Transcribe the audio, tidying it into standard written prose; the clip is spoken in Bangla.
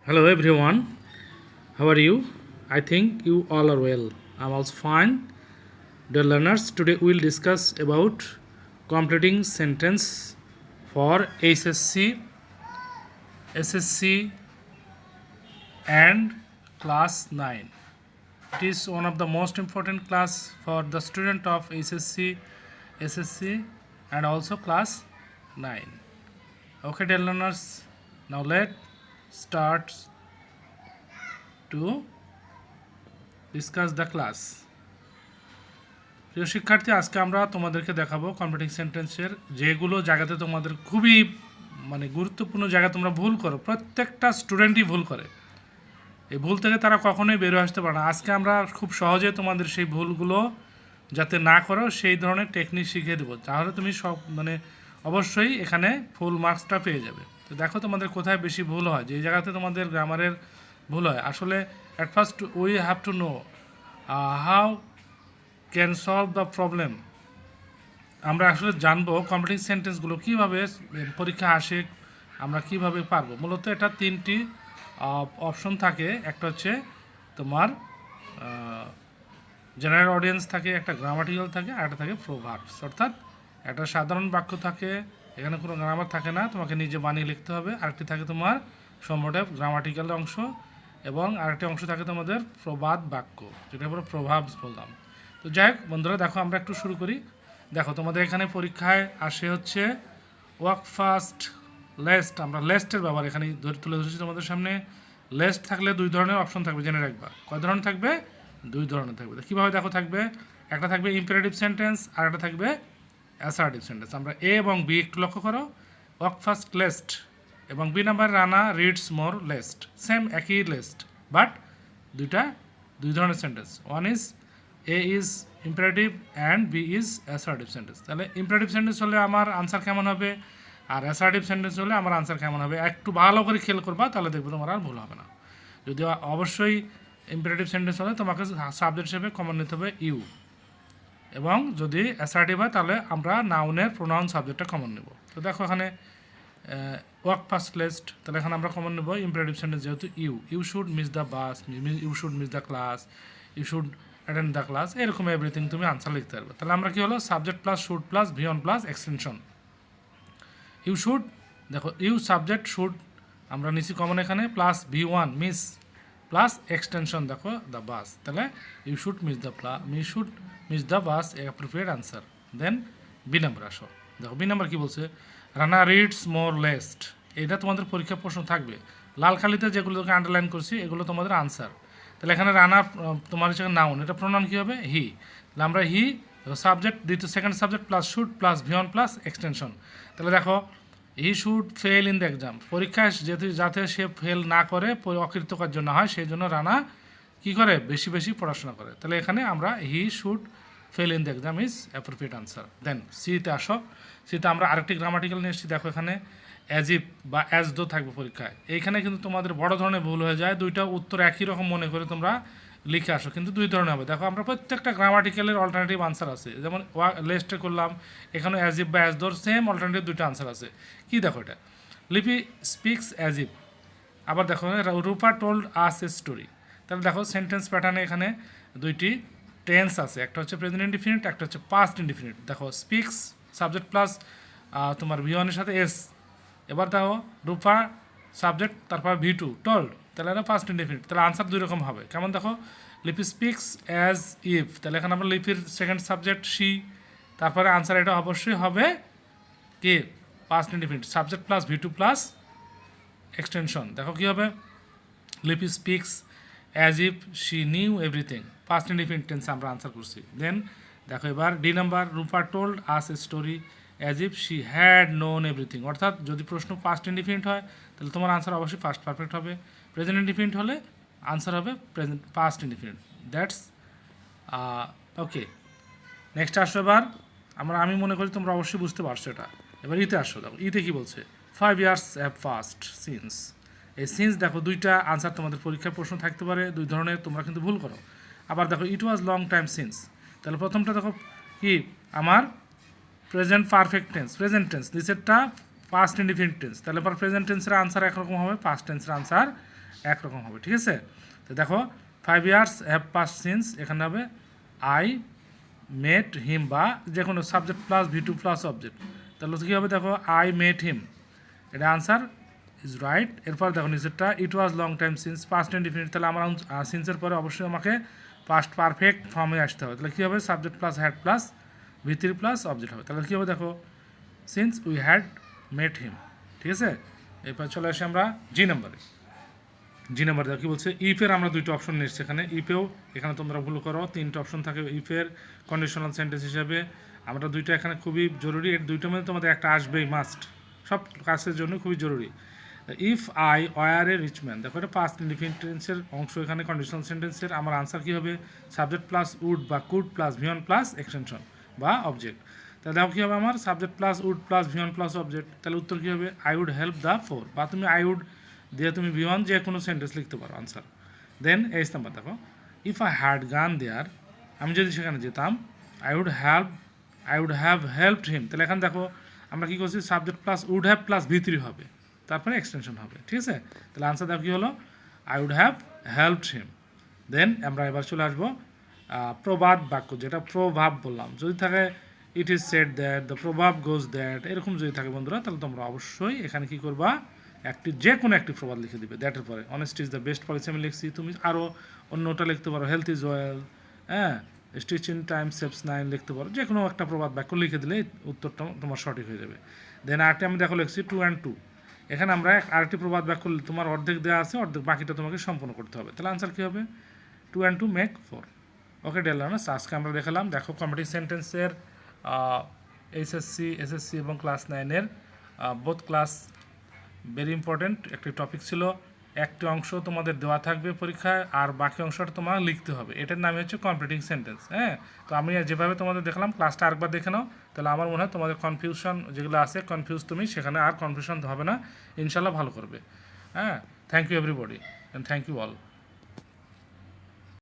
Hello everyone, how are you? I think you all are well. I'm also fine. Dear learners, today we'll discuss about completing sentence for SSC and class 9. It is one of the most important class for the student of SSC and also class 9. Okay dear learners, now let's start to discuss the class. প্রিয় শিক্ষার্থী, আজকে আমরা তোমাদেরকে দেখাবো কমপ্লিটিং সেন্টেন্সের যেগুলো জায়গাতে তোমাদের খুবই গুরুত্বপূর্ণ জায়গা তোমরা ভুল করো। প্রত্যেকটা স্টুডেন্টই ভুল করে, এই ভুল থেকে তারা কখনোই বেরো আসতে পারে না। আজকে আমরা খুব সহজে তোমাদের সেই ভুলগুলো যাতে না করো সেই ধরনের টেকনিক শিখিয়ে দেবো, তাহলে তুমি সব অবশ্যই এখানে ফুল মার্কসটা পেয়ে যাবে। তো দেখো তোমাদের কোথায় বেশি ভুল হয়, যে জায়গাতে তোমাদের গ্রামারের ভুল হয়। আসলে at first we have to know how can solve the problem. আমরা আসলে জানবো কমপ্লিটিং সেন্টেন্সগুলো কীভাবে পরীক্ষা আসে, আমরা কিভাবে পারবো। মূলত এটা তিনটি অপশন থাকে। একটা হচ্ছে তোমার জেনারেল অডিয়েন্স থাকে, একটা গ্রামাটিক্যাল থাকে, আর একটা থাকে প্রোভার্বস। অর্থাৎ একটা সাধারণ বাক্য থাকে, এখানে কোনো গ্রামার থাকে না, তোমাকে নিজে বানিয়ে লিখতে হবে। আরেকটি থাকে তোমার সম্পূর্ণ গ্রামাটিক্যাল অংশ, এবং আরেকটি অংশ থাকে তোমাদের প্রবাদ বাক্য, যেটা আমরা প্রভাবস বললাম। তো যাই হোক বন্ধুরা, দেখো আমরা একটু শুরু করি। দেখো তোমাদের এখানে পরীক্ষায় আসে হচ্ছে ওয়ার্ক ফাস্ট লেস্ট। আমরা লেস্টের ব্যবহার এখানে তুলে ধরেছি তোমাদের সামনে। লেস্ট থাকলে দুই ধরনের অপশন থাকবে, জেনে রাখবা। কয় ধরনের থাকবে? দুই ধরনের থাকবে। কীভাবে দেখো থাকবে, একটা থাকবে ইম্পারেটিভ সেন্টেন্স আর একটা থাকবে অ্যাসার্টিভ সেন্টেন্স। আমরা এ এবং বি একটু লক্ষ্য করো। ওয়ার্ক ফাস্ট লেস্ট এবং B number Rana reads more lest, same একই লেস্ট, বাট দুই ধরনের sentence. One is A is imperative and B is assertive sentence. তাহলে ইম্পারেটিভ সেন্টেন্স হলে আমার আনসার কেমন হবে, আর অ্যাসার্টিভ সেন্টেন্স হলে আমার আনসার কেমন হবে, একটু ভালো করে খেয়াল করবা, তাহলে দেখবো তোমার আর ভুল হবে না। যদি অবশ্যই ইম্পারেটিভ সেন্টেন্স হলে তোমাকে সাবজেক্ট হিসেবে কমন নিতে হবে ইউ, এবং যদি অ্যাসার্টিভ হয় তাহলে আমরা নাউনের প্রোনাউন সাবজেক্টটা কমন নেব। তো দেখো এখানে ওয়ার্ক ফাস্ট লেস্ট, তাহলে এখানে আমরা কমন নেব ইম্পারেটিভ সেন্টেন্স, যেহেতু you should miss the bus, you should miss the class, you should attend the class, এরকম এভরিথিং তুমি আনসার লিখতে পারবে। তাহলে আমরা কী হলো, subject plus should plus v one plus extension. You should, দেখো ইউ সাবজেক্ট শুড আমরা নিচে কমন এখানে, প্লাস ভি1 মিস প্লাস এক্সটেনশন, দেখো দ্য বাস। তাহলে you should miss the bus appropriate answer. Then B number আসো। দেখো বি নাম্বার কী বলছে, রানা রিডস মোর লেস্ট। এটা তোমাদের পরীক্ষা প্রশ্ন থাকবে। লাল খালিতে যেগুলো তোকে আন্ডারলাইন করছি এগুলো তোমাদের আনসার। তাহলে এখানে রানা তোমার হচ্ছে নাউন, এটা প্রোনাউন কী হবে, হি। তাহলে আমরা হি সাবজেক্ট দ্বিতীয় second subject plus should plus v one plus extension. তাহলে দেখো হি should fail in the exam, পরীক্ষায় যাতে সে ফেল না করে, অকৃতকার্য না হয়, সেই জন্য রানা কী করে, বেশি বেশি পড়াশোনা করে। তাহলে এখানে আমরা he should fail in the exam is appropriate answer. Then সিতে আসো। সিতে আমরা আরেকটি গ্রামাটিক্যাল নিয়ে এসেছি। দেখো এখানে অ্যাজ ইফ বা অ্যাজ দো থাকবে পরীক্ষায়। এইখানে কিন্তু তোমাদের বড় ধরনের ভুল হয়ে যায়, দুইটা উত্তর একই রকম মনে করে তোমরা লিখে আসো, কিন্তু দুই ধরনের হবে। দেখো আমরা প্রত্যেকটা গ্রামাটিক্যালের অল্টারনেটিভ আনসার আছে, যেমন লেস্টে করলাম, এখানে অ্যাজ ইফ বা অ্যাজ দোর সেম অল্টারনেটিভ দুইটা আনসার আছে। কি দেখো এটা, লিপি স্পিক্স অ্যাজ ইফ। আবার দেখো রূপা টোল্ড আস এ স্টোরি। তাহলে দেখো সেন্টেন্স প্যাটার্নে এখানে দুইটি টেন্স আছে, একটা হচ্ছে প্রেজেন্ট ইনডিফিনিট, একটা হচ্ছে পাস্ট ইনডিফিনিট। দেখো স্পিক্স সাবজেক্ট প্লাস তোমার ভি1 এর সাথে এস। এবার দেখো রূপা সাবজেক্ট তারপর ভি2 টোল্ড, তাহলে এটা পাস্ট ইনডিফিনিট। তাহলে আনসার দুই রকম হবে, কেমন দেখো, লিপি স্পিক্স অ্যাজ ইফ, তাহলে এখানে আমরা লিপির সেকেন্ড সাবজেক্ট সি, তারপরে আনসার এটা অবশ্যই হবে কি, পাস্ট ইনডিফিনিট, সাবজেক্ট প্লাস ভি2 প্লাস এক্সটেনশন। দেখো কী হবে, Lipi speaks as if she knew everything, past indefinite টেন্সে আমরা আনসার করছি। দেন দেখো এবার D number, Rupa told us a story as if she had known everything. অর্থাৎ যদি প্রশ্ন পাস্ট ইনডিফিনিট হয় তাহলে তোমার আনসার অবশ্যই পাস্ট পারফেক্ট হবে, প্রেজেন্ট ইনডিফিনিট হলে আনসার হবে past indefinite. That's okay. Next আসো এবার আমি মনে করি তোমরা অবশ্যই বুঝতে পারছো এটা। এবার ইতে আসো। দেখো ইতে কী বলছে, 5 years হ্যাভ পাস্ট সিন্স। এই সিন্স দেখো দুইটা আনসার তোমাদের পরীক্ষার প্রশ্ন থাকতে পারে, দুই ধরনের, তোমরা কিন্তু ভুল করো। আবার দেখো ইট ওয়াজ লং টাইম সিন্স, তাহলে প্রথমটা দেখো কি আমার present perfect tense, present tense, নিচেরটা পাস্ট ইনডিফিনিট টেন্স। তাহলে পর প্রেজেন্ট টেন্সের আনসার একরকম হবে, পাস্ট টেন্সের আনসার একরকম হবে, ঠিক আছে। তো দেখো 5 years হ্যাভ পাস সিন্স, এখানে হবে আই মেট হিম, বা যে কোনো subject plus V2 plus object. তাহলে কী হবে দেখো আই মেট হিম, এটা আনসার ইজ রাইট। এরপর দেখো নিচেরটা it was long time since, past indefinite, তাহলে আমার সিন্সের পরে অবশ্যই আমাকে পাস্ট পারফেক্ট ফর্মে আসতে হবে। তাহলে কী হবে subject plus had plus V3 plus object হবে। তাহলে কী হবে দেখো সিন্স উই হ্যাড মেট হিম, ঠিক আছে। এরপর চলে আসি আমরা জি নাম্বারে। জি নাম্বার দেখো কী বলছে, ইফের আমরা দুইটা অপশন নিচ্ছি এখানে। ইফেও এখানে তোমরা ভুল করো, তিনটা অপশন থাকে ইফের কন্ডিশনাল সেন্টেন্স হিসাবে। আমরা দুইটা এখানে খুবই জরুরি, এর দুইটার মধ্যে তোমাদের একটা আসবেই, মাস্ট, সব কাজের জন্য খুবই জরুরি। If I were a rich man, দেখো এটা পাস্ট ইনডিফিনিট টেন্সের অংশ, এখানে কন্ডিশনাল সেন্টেন্সের আমার আনসার কী হবে সাবজেক্ট প্লাস উড বা could plus v one plus extension বা অবজেক্ট। তাহলে দেখো কী হবে আমার subject plus would plus v one plus object. তাহলে উত্তর কী হবে I would help the poor, বা তুমি আই উড দিয়ে তুমি ভিওন যে কোনো সেন্টেন্স লিখতে পারো আনসার। দেন 8 নাম্বার দেখো if I had gone there, আমি যদি সেখানে যেতাম I would have helped him. তাহলে এখানে দেখো আমরা কী করছি subject plus would have plus V3 হবে, তারপরে এক্সটেনশন হবে, ঠিক আছে। তাহলে আনসার দেখো কী হলো I would have helped him. Then আমরা এবার চলে আসবো প্রবাদ বাক্য, যেটা প্রভাব বললাম, যদি থাকে it is said that, the প্রভাব গোজ দ্যাট, এরকম যদি থাকে বন্ধুরা, তাহলে তোমরা অবশ্যই এখানে কী করবা একটি যে কোনো একটি প্রবাদ লিখে দিবে। দ্যাটের পরে honesty is the best policy আমি লিখছি, তুমি আরও অন্যটা লিখতে পারো, হেলথ ইজ ওয়েল, হ্যাঁ, স্টিচ ইন টাইম সেভস 9 লিখতে পারো, যে কোনো একটা প্রবাদ বাক্য লিখে দিলে উত্তরটা তোমার সঠিক হয়ে যাবে। দেন আরেকটি আমি দেখো লিখছি 2 and 2, এখানে আমরা আরেকটি প্রবাদ বাক্য তোমার অর্ধেক দেওয়া আছে, অর্ধেক বাকিটা তোমাকে সম্পূর্ণ করতে হবে। তাহলে আনসার কী হবে 2 and 2 make 4। Okay dear learners, আজকে আমরা দেখালাম দেখো কম্পিটিভ সেন্টেন্সের এসএসসি এবং ক্লাস 9-এর বোথ ক্লাস ভেরি ইম্পর্টেন্ট একটি টপিক ছিল। একটি অংশ তোমাদের দেওয়া থাকবে পরীক্ষায়, আর বাকি অংশটা তোমার লিখতে হবে, এটার নামই হচ্ছে কম্পিটিং সেন্টেন্স। হ্যাঁ, তো আমি যেভাবে তোমাদের দেখলাম ক্লাসটা আরেকবার দেখে নাও, তাহলে আমার মনে হয় তোমাদের কনফিউশন যেগুলো আছে কনফিউজ তুমি, সেখানে আর কনফিউশন হবে না, ইনশাল্লাহ ভালো করবে। হ্যাঁ, thank you everybody and thank you all.